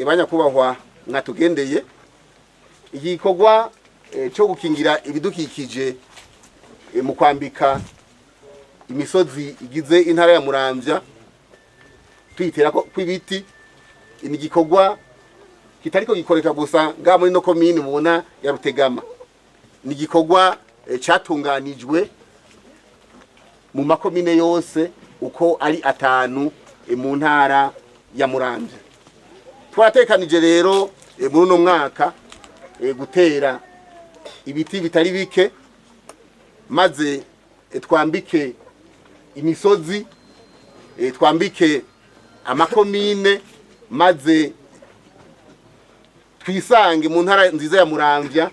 banyakubahwa mwatugendeye igikorwa cyo gukingira ibidukikije mu kwambika imisozi igize intara ya Muramvya twitera ko kwibiti ni igikorwa kitariko gikoreka gusa nga muri no komine mubona ya Rutegama ni igikorwa catunganijwe mu makomine yose uko ari atanu mu ntara ya Muramvya. Twaratekanije rero muri no mwaka gutera ibiti bitari bike maze twambike imisozi twambike amakomine maze twisange mu ntara nziza ya Muramvya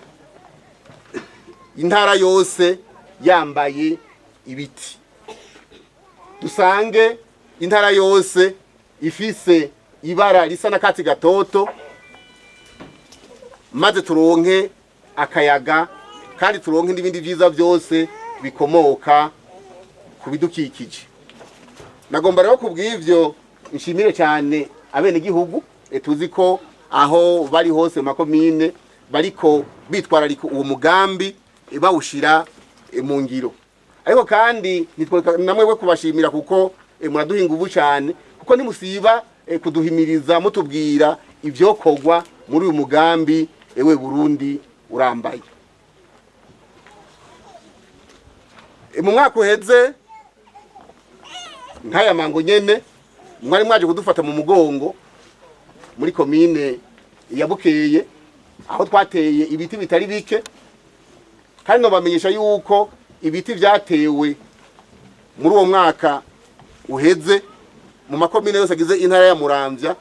intara yose yambaye ibiti dusange intara yose ifise ibara risa na kati gatoto maze turonke akayaga kandi turonke n'ibindi byiza byose bikomoka ku bidukikije. Nagomba rero kubw'ivyo nshimire cyane abene gihugu tuzi ko aho bari hose makomine bariko bitwararika uwo mugambi bawushira mu ngiro. Ariko kandi namwe we kubashimira kuko muraduhinga ubu cyane kuko nimusiba kuduhimiriza mutubwira ivyokogwa muri uyu mugambi ewe Burundi urambaye. Mu mwaka uheze nkaya mango nyene mwari mwaje kudufata mu mugongo muri komine ya Bukeye aho twateye ibiti bitari bike kandi no bamenyesha yuko ibiti vyatewe muri uwo mwaka uheze mu makomine yose agize intara ya Muramvya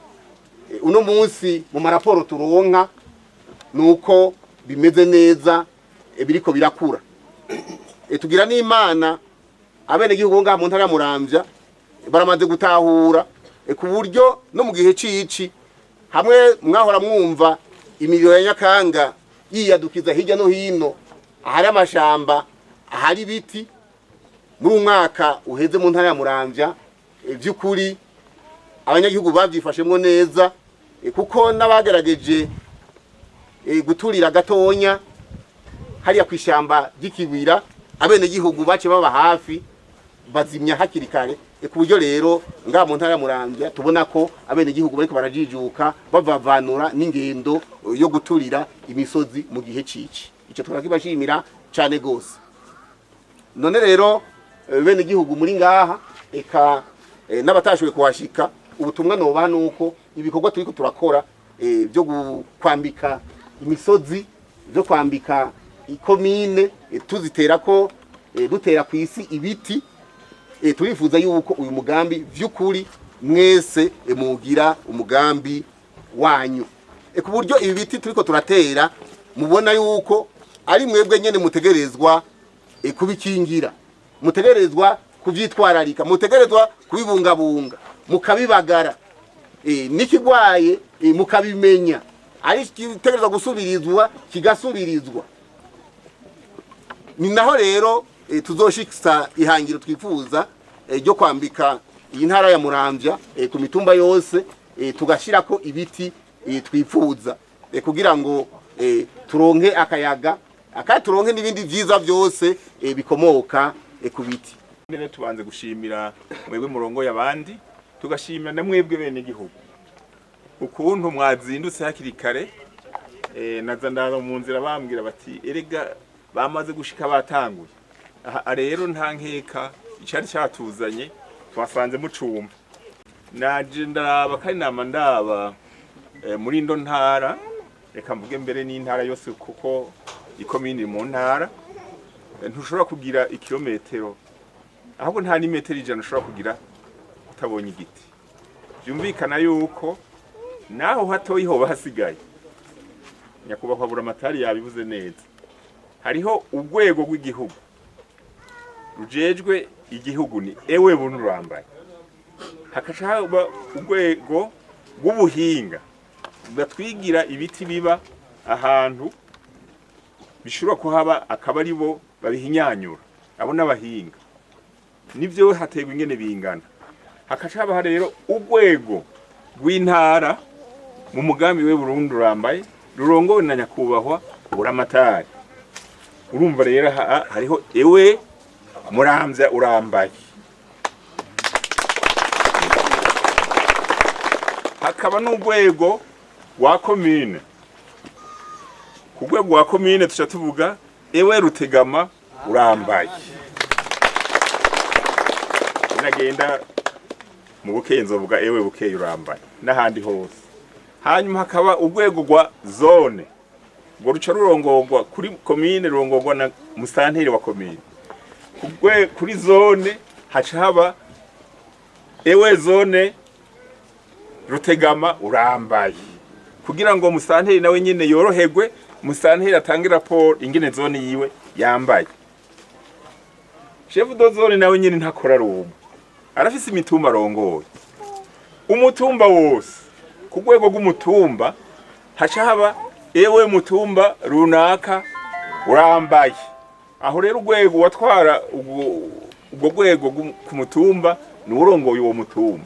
uno munsi mu maraporo turonka nuko bimeze neza biriko birakura. Tugira n'Imana abene gihugu nga mu ntara ya Muramvya baramaze gutahura ku buryo no mu gihe cici hamwe mwahora mwumva imiriro ya Nyakanga yiyadukiza hirya no hino ahari amashamba ahari biti muri umwaka uheze mu ntara ya Muramvya by'ukuri abanyagihugu bavyifashemwo neza kuko nabagerageje guturira gatonya hariya kwishamba ry'ikibira abene gihugu bace baba hafi bazimya hakiri kare ku buryo rero nga mu ntara ya Muramvya tubona ko abene gihugu bariko barajijuka bavanura n'ingendo yo guturira imisozi mu gihe cici. Ico turakibashimira cyane gose. None rero bene gihugu muri ngaha eka n'abatashoboye kuhashika ubutumwa noba nuko ibikorwa turiko turakora byo kwambika imisozi byo kwambika ikomine tuzitera ko dutera ku isi ibiti turifuza yuko uyu mugambi vy'ukuri mwese mugira umugambi wanyu ku buryo ibi biti turiko turatera mubona yuko ari mwebwe nyene mutegerezwa kubikingira mutegerezwa kuvyitwararika mutegerezwa kubibungabunga mukabibagara nikigwaye mukabimenya ari kitegerezwa gusubirizwa kigasubirizwa. Ni naho rero tuzoshikisa ihangiro twifuza ryo kwambika iyi ntara ya Muramvya ku mitumba yose tugashirako ibiti twifuza kugira ngo turonke akayaga turonke n'ibindi vyiza byose bikomoka ku biti. Mbere tubanze gushimira mwebwe murongo y'abandi tugashimira na mwebwe bene gihugu ukuntu mwazindutse hakiri kare naza ndaza mu nzira bambwira bati erega bamaze gushika batanguye aha rero nta nkeka icari cyatuzanye twasanze mucumba naje ndaraba kandi nama ndaba muri ndo ntara reka mvuge mbere n'intara yose kuko ikomini mu ntara ntushobora kugira ikilometero ahubwo nta ni metero 100 ushobora kugira utabonye igiti. Byumvikana yuko naho hatoyi ho basigaye nyakubahwa buramatari yabivuze neza hariho urwego rw'igihugu rujejwe igihugu ni ewe Urambaye hakashaba urwego rw'ubuhinga batwigira ibiti biba ahantu bishobora kuhaba akaba ari bo babihinyanyura abo n'abahinga nivyo hategwa ingene bingana hakashaba rero urwego rw'intara mu mugambi we Burundi urambaye rurongowe na nyakubahwa Uramataye. Urumva rero hariho ewe muramvya urambaye, hakaba n'urwego rwa komine. Ku rwego rwa komine tuca tuvuga ewe Rutegama urambaye, nagenda mu Bukenzo vuga ewe Bukeye urambaye n'ahandi hose. Hanyuma hakaba urwego rwa zone, ngo ruca rurongorwa kuri komine, rurongorwa na musanteri wa komine. Kuri zone haca haba ewe zone Rutegama urambaye, kugira ngo musanteri nawe nyine yoroherwe, musanteri atange raporo ingene zone yiwe yambaye. Chef de zone nawe nyine ntakora rubu, arafise imitumba arongoye. Umutumba wose ku rwego rw'umutumba haca haba ewe mutumba runaka urambaye. Aho rero urwego watwara ubwo rwego ku mutumba ni urongoye uwo mutumba.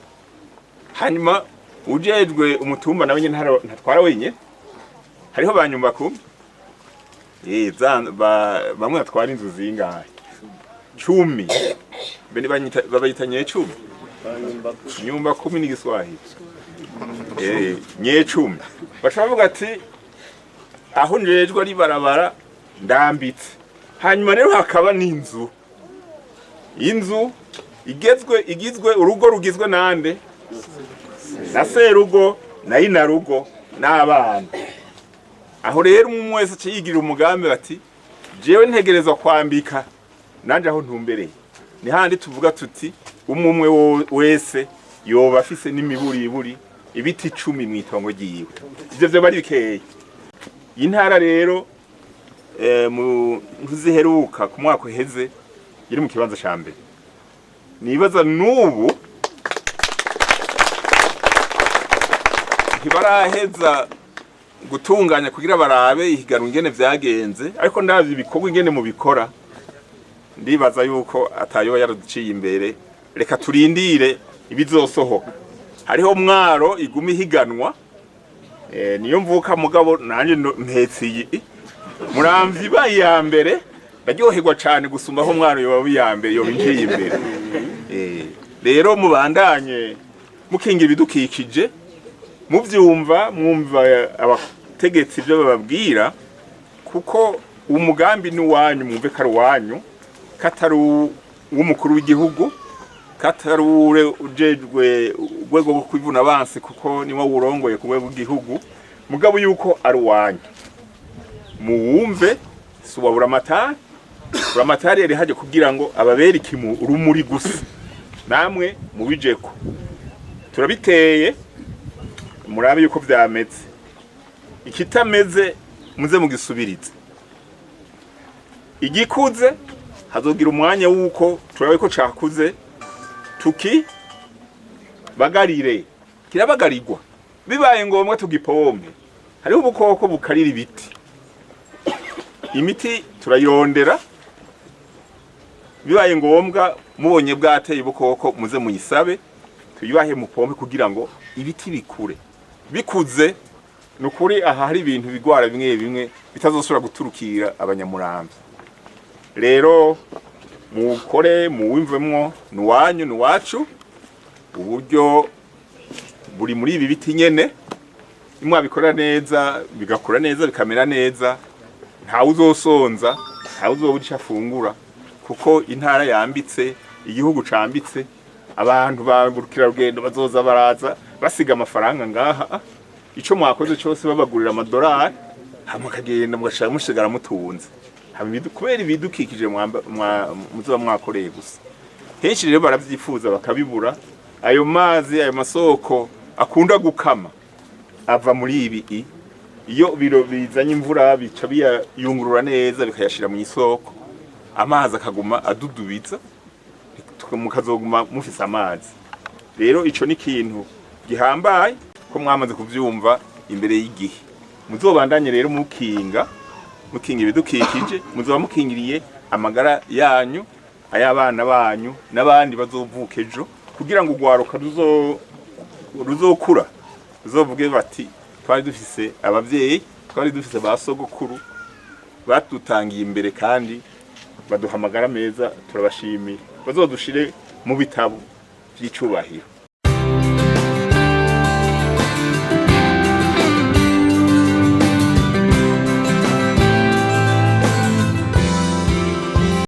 Hanyuma ujejwe umutumba nawe nyine ntatwara wenyine, hariho banyumba kumwe bamwe batwara inzu zingahe 10 bene babayitanye 10 nyumba 10 ni Giswahili nye 10 bashavuga ati aho njejwe ari barabara ndambitse. Hanyuma rero hakaba n'inzu, inzu igizwe urugo rugizwe nande na serugo na inarugo n'abana. Aho rero umwe wese aciyigira umugambi bati jewe ntegerezwa kwambika nanje aho ntumbereye. Ni handi tuvuga tuti umwe wese yoba afise n'imiburiburi ibiti 10 mu itongo ryiwe. Ivyo byo bari bikeye. Intara rero mu ntuziheruka ku mwaka uheze iri mu kibanza ca mbere. Nibaza nubu ntibaraheza gutunganya kugira barabe ihiganwa ingene vyagenze, ariko ndavye ibikorwa ingene mu bikora ndibaza yuko atayo yaraduciye imbere. Reka turindire ibizosohoka. Hariho Mwaro iguma ihiganwa, niyo mvuka mugabo nanje mpetsi Muramvya ibaye ya mbere ndaryoherwa cyane gusumba aho Mwaro yoba ya mbere yo binjiye imbere. Rero mubandanye mukingira ibidukikije, muvyumva mwumva abategetsi byo bababwira, kuko umugambi ni wanyu, mwumve kari wanyu, katari w'umukuru w'igihugu, katari ujejwe urwego rwo kwivuna abansi kuko niwo urongoye ku rwego rw'igihugu, mugabo yuko ari wanyu. Muwumve suba Uramatari yari haje kugira ngo ababere ikimu urumuri gusa, namwe mubijeko. Turabiteye murabe yuko vyameze, ikitameze muze mugisubirize. Igikuze hazogira umwanya wuko turabe ko cakuze tuki bagarire, kirabagarirwa. Bibaye ngombwa tugipompe. Hariho ubukoko bukarira ibiti, imiti turayirondera. Bibaye ngombwa mubonye bwateye ubukoko muze muyisabe tuyibahe mupompe kugira ngo ibiti bikure. Bikuze nukuri aha hari ibintu bigwara bimwe bimwe bitazosubira guturukira abanyamuramvya. Rero mukore muwimvemwo nuwanyu nuwacu, uburyo buri muri ibi biti nyene. Imwe bikora neza bigakura neza bikamera neza, nta uzosonza, nta uzobuca afungura, kuko intara yambitse, igihugu cambitse. Abantu bagurukira rugendo bazoza baraza basiga amafaranga ngaha, ico mwakoze cyose babagurira amadolari, hamwe kagenda mugashaka mushigara mutunze. Kubera ibidukikije muzoba mwakoreye gusa. Henshi rero baravyifuza bakabibura. Ayo mazi, ayo masoko akunda gukama ava muri ibi. Iyo biro bizanye imvura bica biyungurura neza bikayashira mu isoko, amazi akaguma adudubiza, mukazoguma mufise amazi. Rero ico ni kintu gihambaye ko mwamaze kuvyumva imbere y'igihe. Muzobandanye rero mukinga ibidukikije, muzoba mukingiriye amagara yanyu, ay'abana banyu n'abandi bazovuka ejo, kugira ngo ugwaruka ruzokura ruzovuge bati twari dufise abavyeyi, twari dufise ba sogokuru batutangiye imbere kandi baduhamagara meza, turabashimira. Bazodushire mu bitabo vy'icubahiro.